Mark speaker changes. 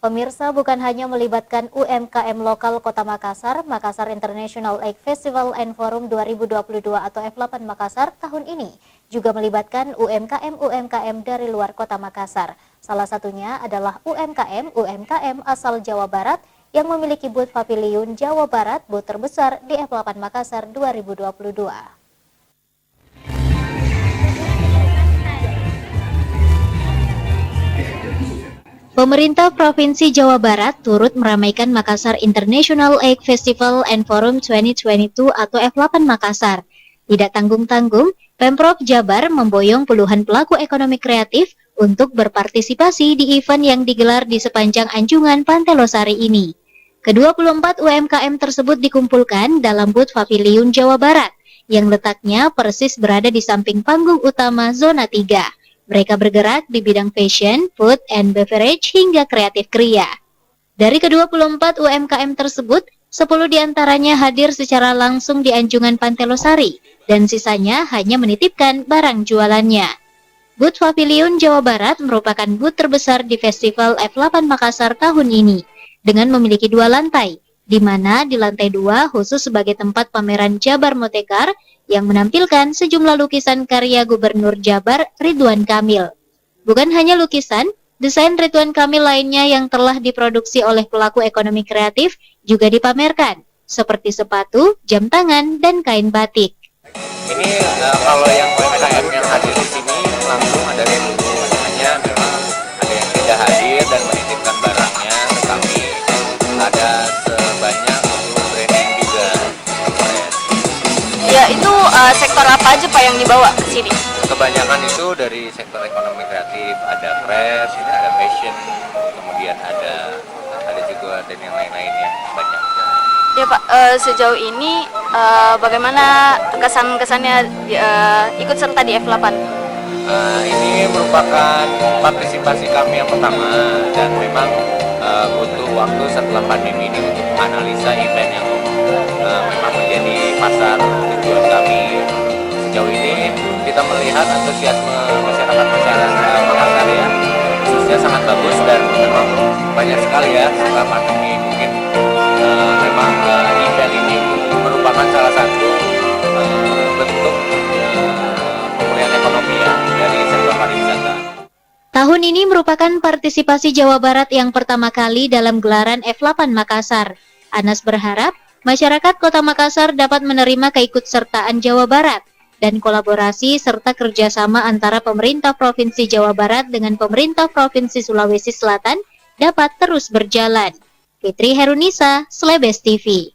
Speaker 1: Pemirsa, bukan hanya melibatkan UMKM lokal Kota Makassar, Makassar International Egg Festival and Forum 2022 atau F8 Makassar tahun ini juga melibatkan UMKM dari luar Kota Makassar. Salah satunya adalah UMKM asal Jawa Barat yang memiliki booth Pavilion Jawa Barat, booth terbesar di F8 Makassar 2022. Pemerintah Provinsi Jawa Barat turut meramaikan Makassar International Egg Festival and Forum 2022 atau F8 Makassar. Tidak tanggung-tanggung, Pemprov Jabar memboyong puluhan pelaku ekonomi kreatif untuk berpartisipasi di event yang digelar di sepanjang anjungan Pantai Losari ini. Ke-24 UMKM tersebut dikumpulkan dalam booth Pavilion Jawa Barat yang letaknya persis berada di samping panggung utama zona 3. Mereka bergerak di bidang fashion, food, and beverage hingga kreatif kria. Dari ke-24 UMKM tersebut, 10 diantaranya hadir secara langsung di anjungan Pantai Losari, dan sisanya hanya menitipkan barang jualannya. Booth Pavilion Jawa Barat merupakan booth terbesar di Festival F8 Makassar tahun ini, dengan memiliki 2 lantai, di mana di lantai 2 khusus sebagai tempat pameran Jabar Motekar yang menampilkan sejumlah lukisan karya Gubernur Jabar Ridwan Kamil. Bukan hanya lukisan, desain Ridwan Kamil lainnya yang telah diproduksi oleh pelaku ekonomi kreatif juga dipamerkan, seperti sepatu, jam tangan, dan kain batik.
Speaker 2: Ini kalau yang UMKM yang hadir di sini langsung ada 10, hanya memang ada yang tidak hadir dan menitipkan barangnya, tetapi ada sebanyak untuk branding juga.
Speaker 3: Ya, itu sektor apa aja Pak yang dibawa ke sini?
Speaker 2: Kebanyakan itu dari sektor ekonomi kreatif, ada press, ada fashion, kemudian ada juga dan yang lain-lainnya banyak.
Speaker 3: Ya Pak, sejauh ini bagaimana kesan-kesannya ikut serta di F8?
Speaker 2: Ini merupakan partisipasi kami yang pertama dan memang butuh waktu setelah pandemi ini untuk analisa event yang memang menjadi pasar tujuan kami. Sejauh ini kita melihat antusiasme masyarakat Makassar ya, khususnya sangat bagus dan memang banyak sekali ya setelah pandemi. Mungkin memang event ini merupakan salah satu bentuk pemulihan ekonomi ya dari sektor pariwisata.
Speaker 1: Tahun ini merupakan partisipasi Jawa Barat yang pertama kali dalam gelaran F8 Makassar. Anas berharap masyarakat Kota Makassar dapat menerima keikutsertaan Jawa Barat dan kolaborasi serta kerjasama antara pemerintah Provinsi Jawa Barat dengan pemerintah Provinsi Sulawesi Selatan dapat terus berjalan. Fitri Herunisa, Slebes TV.